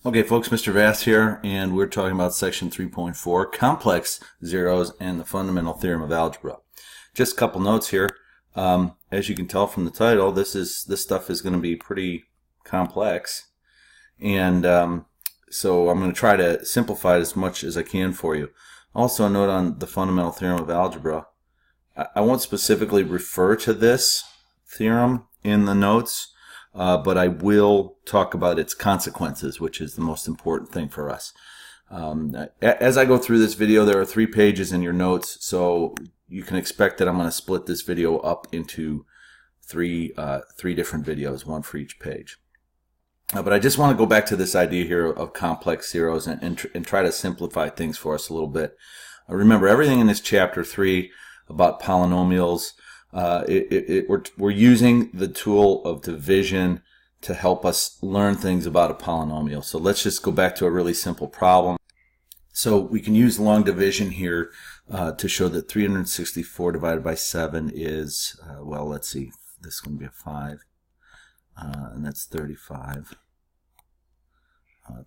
Okay, folks, Mr. Vass here, and we're talking about section 3.4, complex zeros and the fundamental theorem of algebra. Just a couple notes here. As you can tell from the title, this stuff is going to be pretty complex, and so I'm going to try to simplify it as much as I can for you. Also, a note on the fundamental theorem of algebra. I won't specifically refer to this theorem in the notes, but I will talk about its consequences, which is the most important thing for us. As I go through this video, there are 3 pages in your notes, so you can expect that I'm going to split this video up into three different videos, one for each page. But I just want to go back to this idea here of complex zeros and try to simplify things for us a little bit. Remember, everything in this chapter 3 about polynomials, we're using the tool of division to help us learn things about a polynomial. So let's just go back to a really simple problem. So we can use long division here to show that 364 divided by 7 is, well, let's see, this is going to be a 5, and that's 35.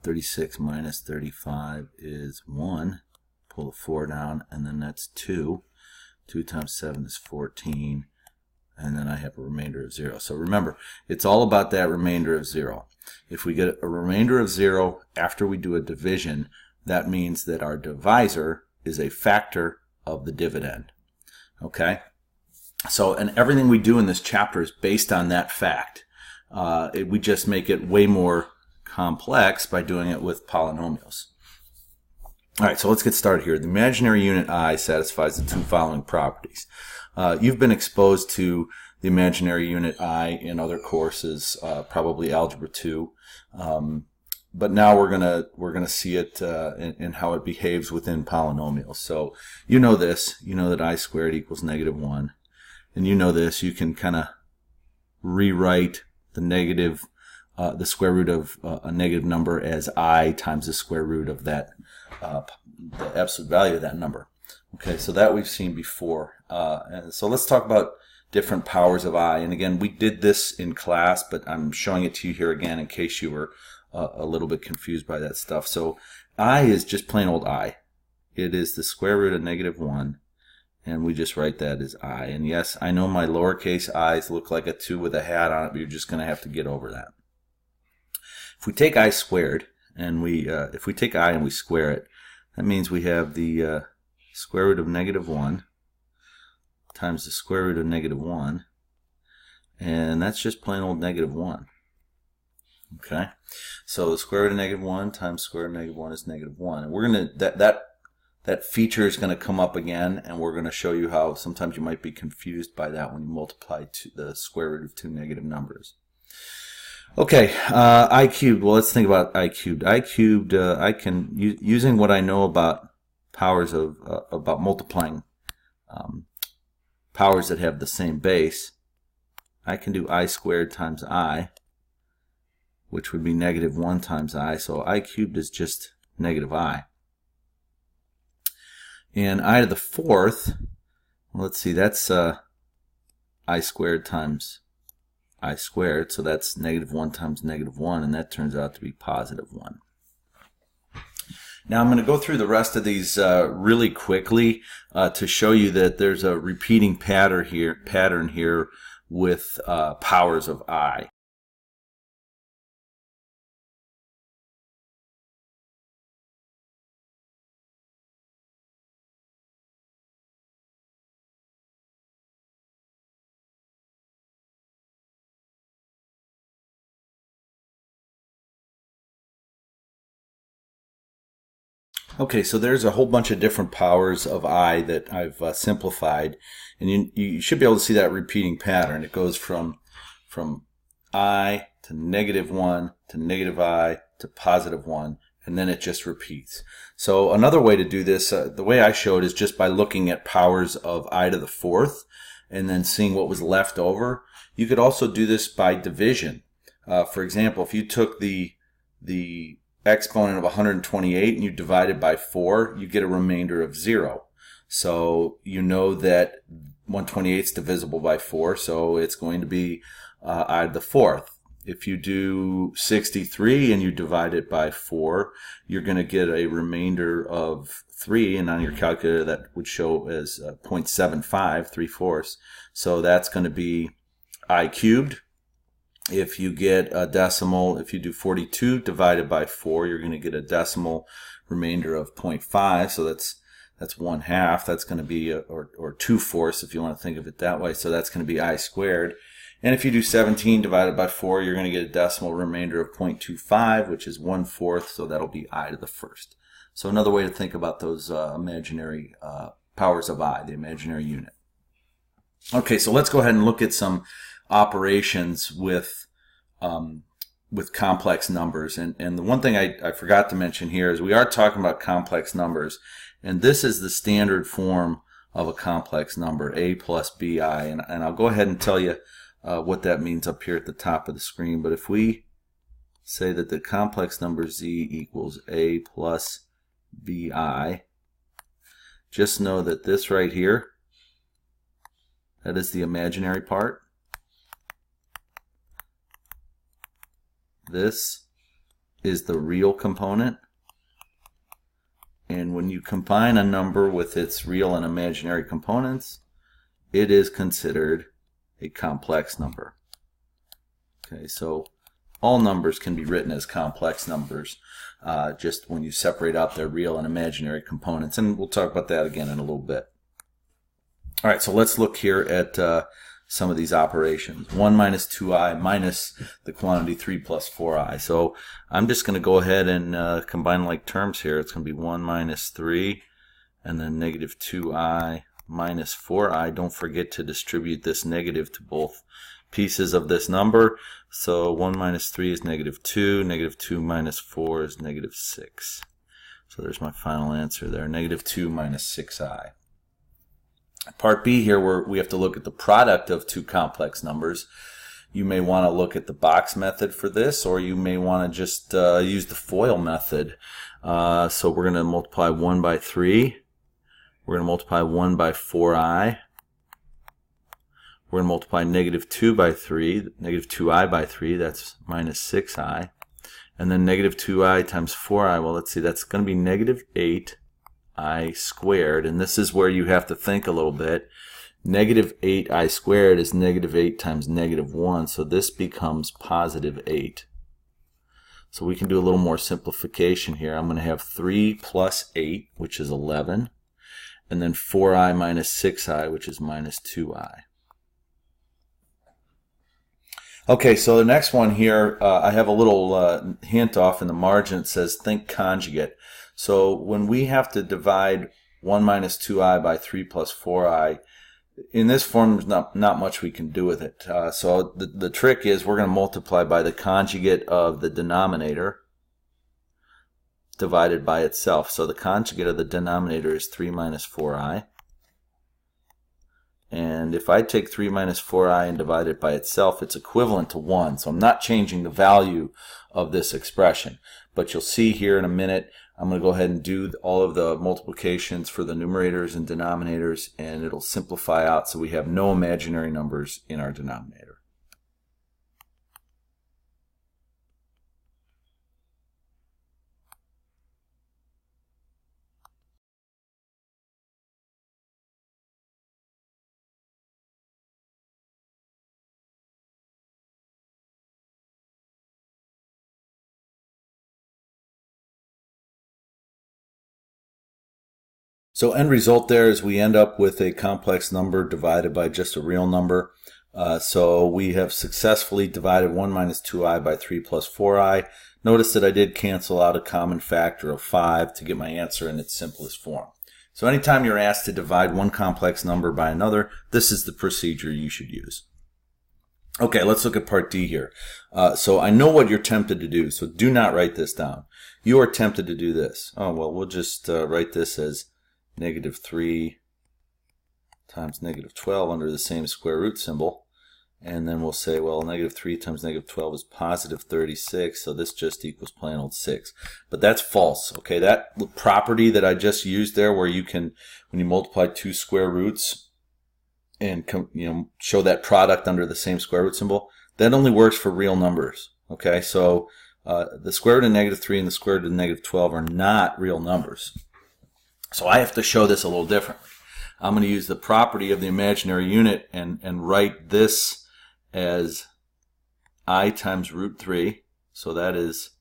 36 minus 35 is 1. Pull the 4 down, and then that's 2. 2 times 7 is 14, and then I have a remainder of 0. So remember, it's all about that remainder of 0. If we get a remainder of 0 after we do a division, that means that our divisor is a factor of the dividend. Okay? So, and everything we do in this chapter is based on that fact. We just make it way more complex by doing it with polynomials. Alright, so let's get started here. The imaginary unit I satisfies the 2 following properties. You've been exposed to the imaginary unit I in other courses, probably Algebra 2, but now we're gonna see it in how it behaves within polynomials. So you know this. You know that I squared equals -1, and you know this. You can kind of rewrite the square root of a negative number as I times the square root of that the absolute value of that number. Okay, so that we've seen before. And so let's talk about different powers of I. And again, we did this in class, but I'm showing it to you here again in case you were a little bit confused by that stuff. So I is just plain old I. It is the square root of -1, and we just write that as I. And yes, I know my lowercase i's look like a 2 with a hat on it, but you're just going to have to get over that. If we take I squared, and if we take I and we square it, that means we have the square root of -1 times the square root of -1, and that's just plain old -1. Okay, so the square root of -1 times square root of -1 is -1, and we're gonna that feature is going to come up again, and we're going to show you how sometimes you might be confused by that when you multiply the square root of 2 negative numbers. Okay, I cubed. Well, let's think about I cubed. I cubed, I can, using what I know about powers of, about multiplying powers that have the same base, I can do I squared times I, which would be -1 times I. So I cubed is just -I. And I to the 4th, let's see, that's I squared times I squared, so that's -1 times -1, and that turns out to be +1. Now I'm going to go through the rest of these really quickly to show you that there's a repeating pattern here with powers of I. Okay, so there's a whole bunch of different powers of I that I've simplified, and you should be able to see that repeating pattern. It goes from I to -1 to -I to +1, and then it just repeats. So another way to do this, the way I showed, is just by looking at powers of I to the 4th and then seeing what was left over. You could also do this by division. For example, if you took the exponent of 128 and you divide it by 4, you get a remainder of 0. So you know that 128 is divisible by 4, so it's going to be I to the 4th. if you do 63 and you divide it by 4, you're going to get a remainder of 3, and on your calculator that would show as 0.75, 3/4. So that's going to be I cubed. If you get a decimal, if you do 42 divided by 4, you're going to get a decimal remainder of 0.5, so that's 1/2. That's going to be, or 2/4 if you want to think of it that way, so that's going to be I squared. And if you do 17 divided by 4, you're going to get a decimal remainder of 0.25, which is 1/4, so that'll be I to the first. So another way to think about those imaginary powers of I, the imaginary unit. Okay, so let's go ahead and look at some operations with complex numbers. And the one thing I forgot to mention here is we are talking about complex numbers, and this is the standard form of a complex number, a plus bi. And I'll go ahead and tell you what that means up here at the top of the screen. But if we say that the complex number z equals a plus bi, just know that this right here, that is the imaginary part. This is the real component. And when you combine a number with its real and imaginary components, it is considered a complex number. Okay, so all numbers can be written as complex numbers, just when you separate out their real and imaginary components. And we'll talk about that again in a little bit. All right, so let's look here at some of these operations. 1 minus 2i minus the quantity 3 plus 4i. So I'm just going to go ahead and combine like terms here. It's going to be 1 minus 3 and then negative 2i minus 4i. Don't forget to distribute this negative to both pieces of this number. So 1 minus 3 is negative 2. Negative 2 minus 4 is negative 6. So there's my final answer there, negative 2 minus 6i. Part B here, where we have to look at the product of two complex numbers. You may want to look at the box method for this, or you may want to just use the FOIL method. So we're going to multiply 1 by 3. We're going to multiply 1 by 4i. We're going to multiply negative 2 by 3, negative 2i by 3, that's minus 6i. And then negative 2i times 4i, well, let's see, that's going to be negative 8i squared. And this is where you have to think a little bit. Negative 8i squared is negative 8 times negative 1, so this becomes positive 8. So we can do a little more simplification here. I'm going to have 3 plus 8, which is 11, and then 4i minus 6i, which is minus 2i. Okay, so the next one here, I have a little hint off in the margin. It says think conjugate. So when we have to divide 1 minus 2i by 3 plus 4i, in this form there's not much we can do with it. So the trick is we're going to multiply by the conjugate of the denominator divided by itself. So the conjugate of the denominator is 3 minus 4i. And if I take 3 minus 4i and divide it by itself, it's equivalent to 1. So I'm not changing the value of this expression. But you'll see here in a minute, I'm going to go ahead and do all of the multiplications for the numerators and denominators, and it'll simplify out so we have no imaginary numbers in our denominator. So end result there is we end up with a complex number divided by just a real number. So we have successfully divided 1 minus 2i by 3 plus 4i. Notice that I did cancel out a common factor of 5 to get my answer in its simplest form. So anytime you're asked to divide one complex number by another, this is the procedure you should use. Okay, let's look at part D here. So I know what you're tempted to do, so do not write this down. You are tempted to do this. Oh, well, we'll just write this as negative 3 times negative 12 under the same square root symbol. And then we'll say, well, negative 3 times negative 12 is positive 36, so this just equals plain old 6. But that's false, okay? That property that I just used there, where you can, when you multiply two square roots and show that product under the same square root symbol, That only works for real numbers. Okay, so the square root of -3 and the square root of -12 are not real numbers. So I have to show this a little differently. I'm going to use the property of the imaginary unit and write this as I times root 3. So that is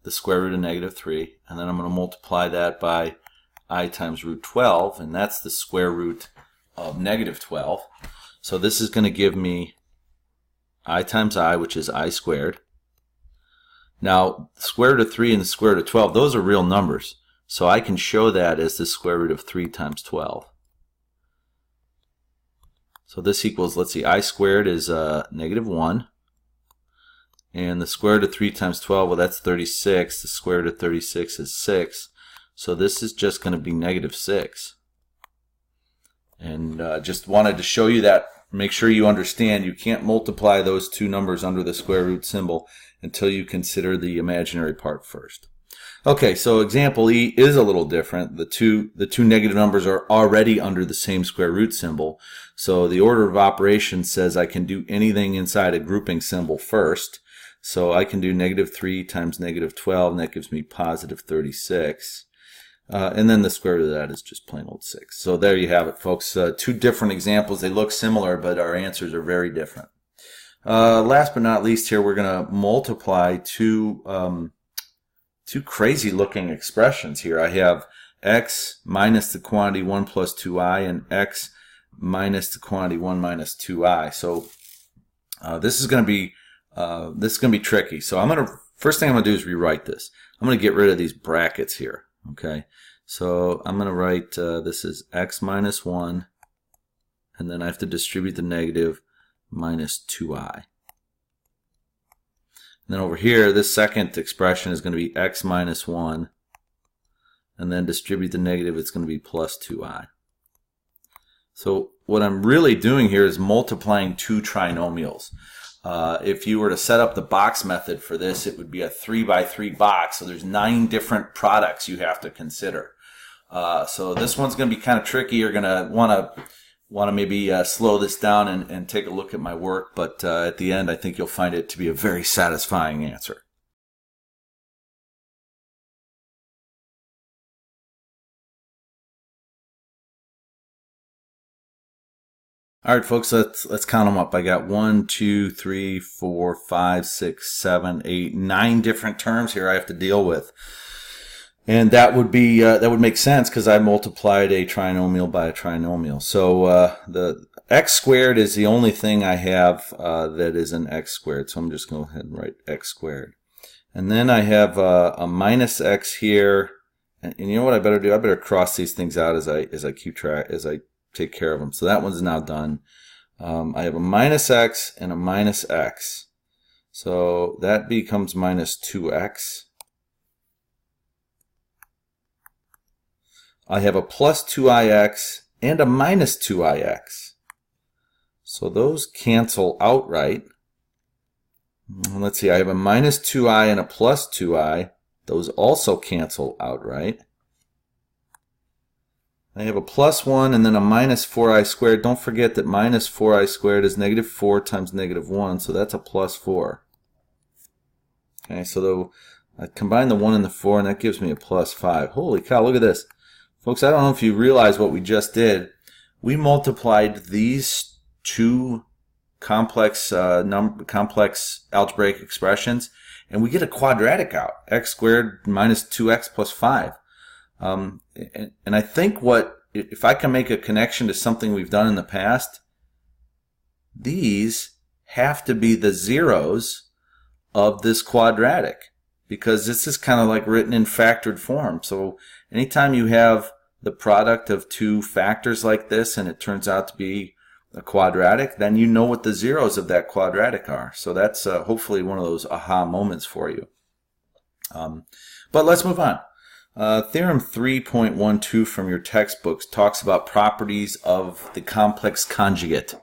the square root of -3. And then I'm going to multiply that by I times root 12. And that's the square root of -12. So this is going to give me I times I, which is I squared. Now, the square root of 3 and the square root of 12, those are real numbers. So I can show that as the square root of 3 times 12. So this equals, let's see, I squared is -1. And the square root of 3 times 12, well, that's 36. The square root of 36 is 6. So this is just going to be -6. And just wanted to show you that. Make sure you understand you can't multiply those two numbers under the square root symbol until you consider the imaginary part first. Okay, so example E is a little different. The two negative numbers are already under the same square root symbol. So the order of operations says I can do anything inside a grouping symbol first. So I can do -3 times -12, and that gives me +36. And then the square root of that is just plain old 6. So there you have it, folks. Two different examples. They look similar, but our answers are very different. Last but not least here, we're going to multiply two crazy looking expressions here. I have x minus the quantity 1 plus 2i and x minus the quantity 1 minus 2i. So this is going to be tricky. So first thing I'm going to do is rewrite this. I'm going to get rid of these brackets here. Okay, so I'm going to write this is x minus 1, and then I have to distribute the negative minus 2i. And then over here, this second expression is going to be x minus 1, and then distribute the negative, it's going to be plus 2i. So what I'm really doing here is multiplying two trinomials. If you were to set up the box method for this, it would be a 3x3 box, so there's 9 different products you have to consider. So this one's going to be kind of tricky. You're going to want to maybe slow this down and take a look at my work, but at the end I think you'll find it to be a very satisfying answer. All right, folks, let's count them up. I got 1, 2, 3, 4, 5, 6, 7, 8, 9 different terms here I have to deal with. And that would make sense because I multiplied a trinomial by a trinomial. So the x squared is the only thing I have that is an x squared. So I'm just going to go ahead and write x squared. And then I have a minus x here. And you know what I better do? I better cross these things out as I keep track, as I take care of them. So that one's now done. I have a minus x and a minus x. So that becomes minus 2x. I have a plus 2ix and a minus 2ix. So those cancel outright. Let's see, I have a minus 2i and a plus 2i. Those also cancel outright. I have a plus 1 and then a minus 4i squared. Don't forget that minus 4i squared is negative 4 times negative 1, so that's a plus 4. Okay, so I combine the 1 and the 4, and that gives me a plus 5. Holy cow, look at this. Folks, I don't know if you realize what we just did. We multiplied these two complex algebraic expressions, and we get a quadratic out. X squared minus 2x plus 5. And I think if I can make a connection to something we've done in the past, these have to be the zeros of this quadratic, because this is kind of like written in factored form. So anytime you have the product of two factors like this and it turns out to be a quadratic, then you know what the zeros of that quadratic are. So that's hopefully one of those aha moments for you. But let's move on. Theorem 3.12 from your textbooks talks about properties of the complex conjugate.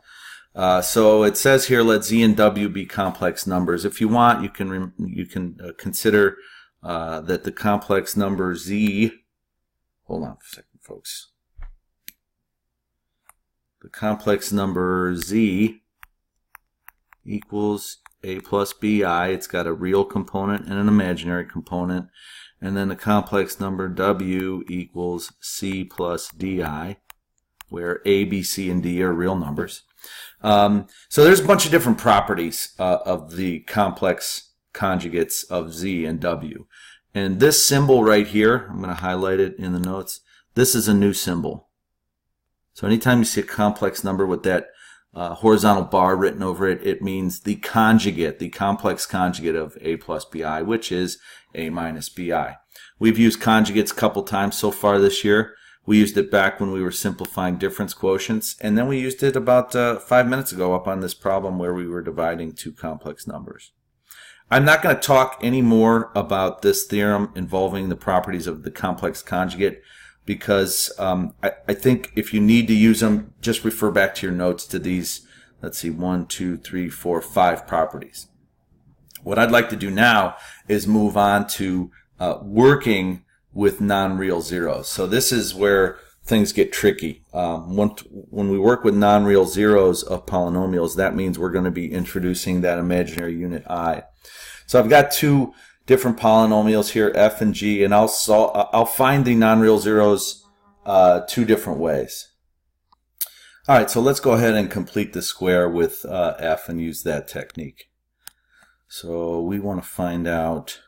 So it says here, let z and w be complex numbers. If you want, you can consider that the complex number z. Hold on for a second, folks. The complex number z equals a plus bi. It's got a real component and an imaginary component. And then the complex number w equals c plus di, where a, b, c, and d are real numbers. So there's a bunch of different properties of the complex conjugates of z and w. And this symbol right here, I'm going to highlight it in the notes, this is a new symbol. So anytime you see a complex number with that horizontal bar written over it, it means the conjugate, the complex conjugate of a plus bi, which is a minus bi. We've used conjugates a couple times so far this year. We used it back when we were simplifying difference quotients, and then we used it about 5 minutes ago up on this problem where we were dividing two complex numbers. I'm not going to talk any more about this theorem involving the properties of the complex conjugate because I think if you need to use them, just refer back to your notes to these, let's see, 1, 2, 3, 4, 5 properties. What I'd like to do now is move on to working with non-real zeros. So this is where things get tricky. When we work with non-real zeros of polynomials, that means we're going to be introducing that imaginary unit I. So I've got two different polynomials here, f and g, and I'll find the non-real zeros two different ways. All right, so let's go ahead and complete the square with f and use that technique. So we want to find out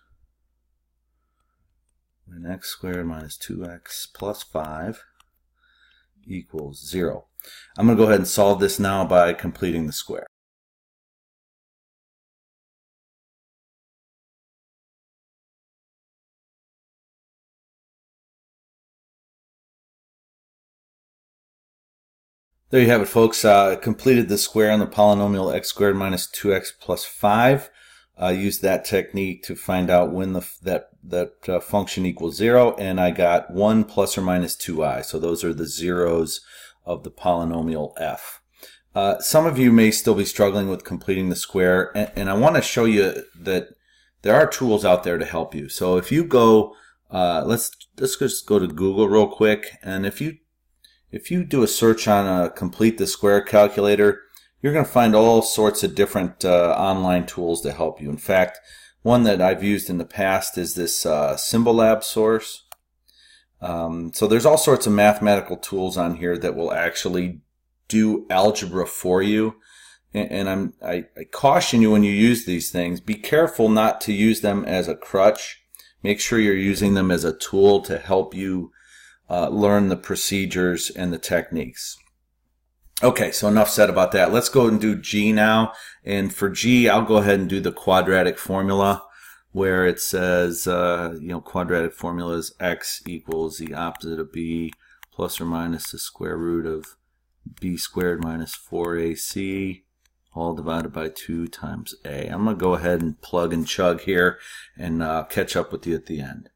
when x squared minus 2x plus 5 equals 0. I'm going to go ahead and solve this now by completing the square. There you have it, folks. Completed the square on the polynomial x squared minus 2x plus 5. Used that technique to find out when that function equals 0, and I got 1 plus or minus 2i. So those are the zeros of the polynomial f. Some of you may still be struggling with completing the square, and I want to show you that there are tools out there to help you. So if you go, let's just go to Google real quick, and if you do a search on complete the square calculator, you're going to find all sorts of different online tools to help you. In fact, one that I've used in the past is this Symbolab source. So there's all sorts of mathematical tools on here that will actually do algebra for you. And I caution you when you use these things, be careful not to use them as a crutch. Make sure you're using them as a tool to help you learn the procedures and the techniques. Okay, so enough said about that. Let's go and do G now. And for G, I'll go ahead and do the quadratic formula where it says, quadratic formula is x equals the opposite of b plus or minus the square root of b squared minus 4ac all divided by 2 times a. I'm going to go ahead and plug and chug here and catch up with you at the end.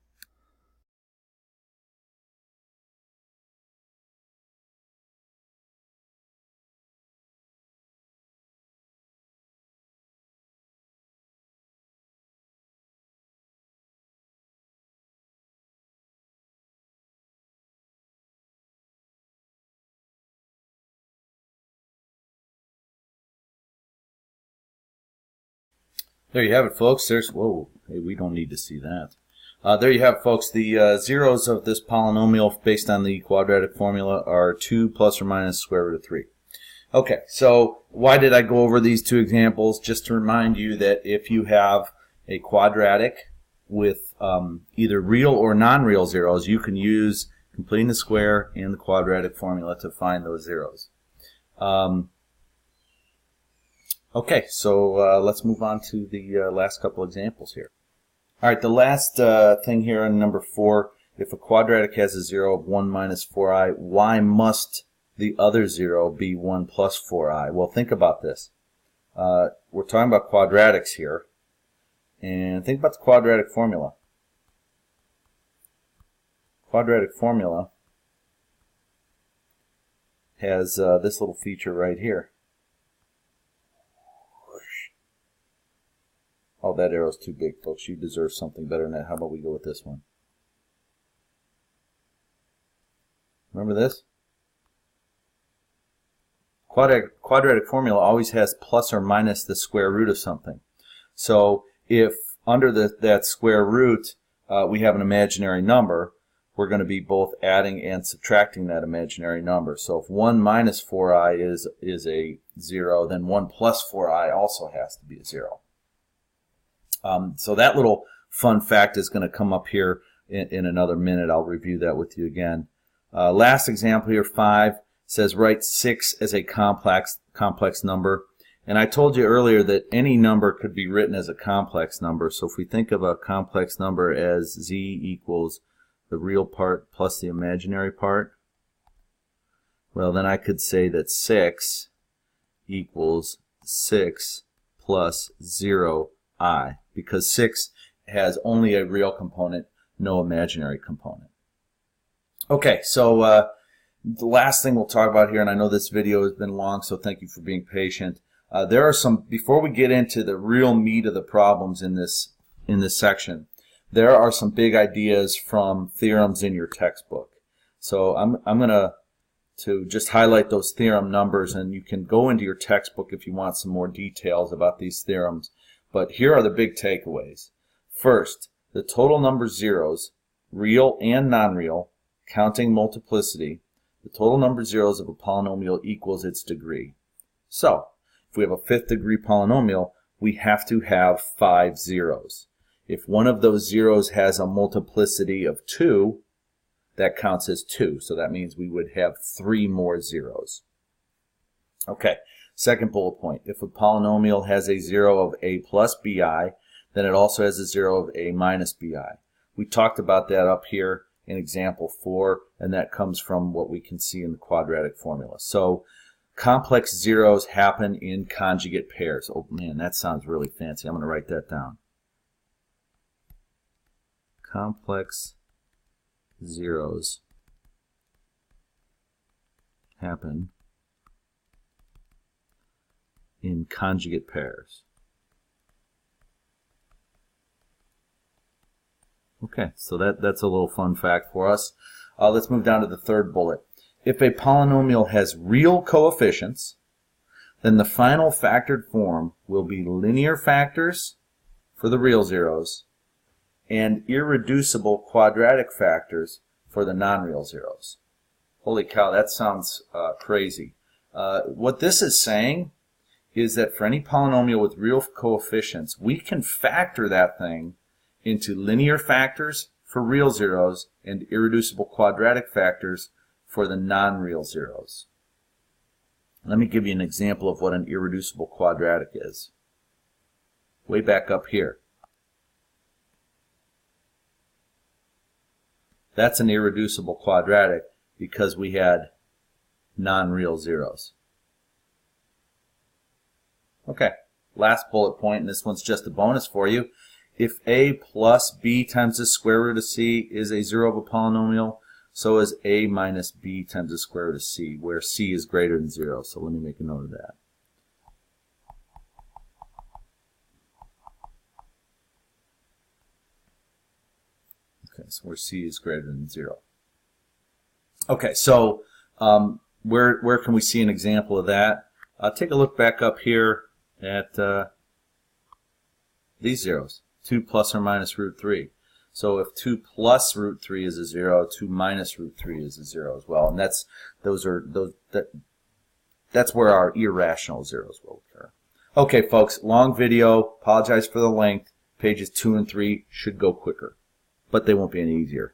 There you have it, folks. Whoa, hey, we don't need to see that. There you have it, folks. The zeros of this polynomial based on the quadratic formula are 2 plus or minus square root of 3. Okay, so why did I go over these two examples? Just to remind you that if you have a quadratic with either real or non-real zeros, you can use completing the square and the quadratic formula to find those zeros. Okay, so let's move on to the last couple examples here. All right, the last thing here on number 4, if a quadratic has a 0 of 1 minus 4i, why must the other 0 be 1 plus 4i? Well, think about this. We're talking about quadratics here, and think about the quadratic formula. Quadratic formula has this little feature right here. Oh, that arrow's too big, folks. You deserve something better than that. How about we go with this one? quadratic formula always has plus or minus the square root of something. So if under that square root we have an imaginary number, we're going to be both adding and subtracting that imaginary number. So if 1 minus 4i is a 0, then 1 plus 4i also has to be a 0. So that little fun fact is going to come up here in another minute. I'll review that with you again. Last example here, 5, says write 6 as a complex number. And I told you earlier that any number could be written as a complex number. So if we think of a complex number as z equals the real part plus the imaginary part, well, then I could say that 6 equals 6 plus 0i, because 6 has only a real component, no imaginary component. Okay, so the last thing we'll talk about here, and I know this video has been long, so thank you for being patient. There are some, before we get into the real meat of the problems in this section, there are some big ideas from theorems in your textbook. So I'm going to just highlight those theorem numbers, and you can go into your textbook if you want some more details about these theorems. But here are the big takeaways. First, the total number zeros, real and non-real, counting multiplicity, the total number zeros of a polynomial equals its degree. So, if we have a 5th degree polynomial, we have to have 5 zeros. If one of those zeros has a multiplicity of 2, that counts as 2. So that means we would have 3 more zeros. Okay, second bullet point. If a polynomial has a 0 of a plus bi, then it also has a 0 of a minus bi. We talked about that up here in example 4, and that comes from what we can see in the quadratic formula. So complex zeros happen in conjugate pairs. Oh man, that sounds really fancy. I'm going to write that down. Complex zeros happen in conjugate pairs. Okay, so that's a little fun fact for us. Let's move down to the third bullet. If a polynomial has real coefficients, then the final factored form will be linear factors for the real zeros and irreducible quadratic factors for the non-real zeros. Holy cow, that sounds crazy. What this is saying is that for any polynomial with real coefficients, we can factor that thing into linear factors for real zeros and irreducible quadratic factors for the non-real zeros. Let me give you an example of what an irreducible quadratic is. Way back up here. That's an irreducible quadratic because we had non-real zeros. Okay, last bullet point, and this one's just a bonus for you. If a plus b times the square root of c is a 0 of a polynomial, so is a minus b times the square root of c, where c is greater than 0. So let me make a note of that. Okay, so where c is greater than 0. Okay, so where can we see an example of that? Take a look back up here at these zeros. 2 plus or minus root 3. So if 2 plus root 3 is a 0, 2 minus root 3 is a 0 as well. And that's where our irrational zeros will occur. Okay, folks, long video. Apologize for the length. Pages 2 and 3 should go quicker, but they won't be any easier.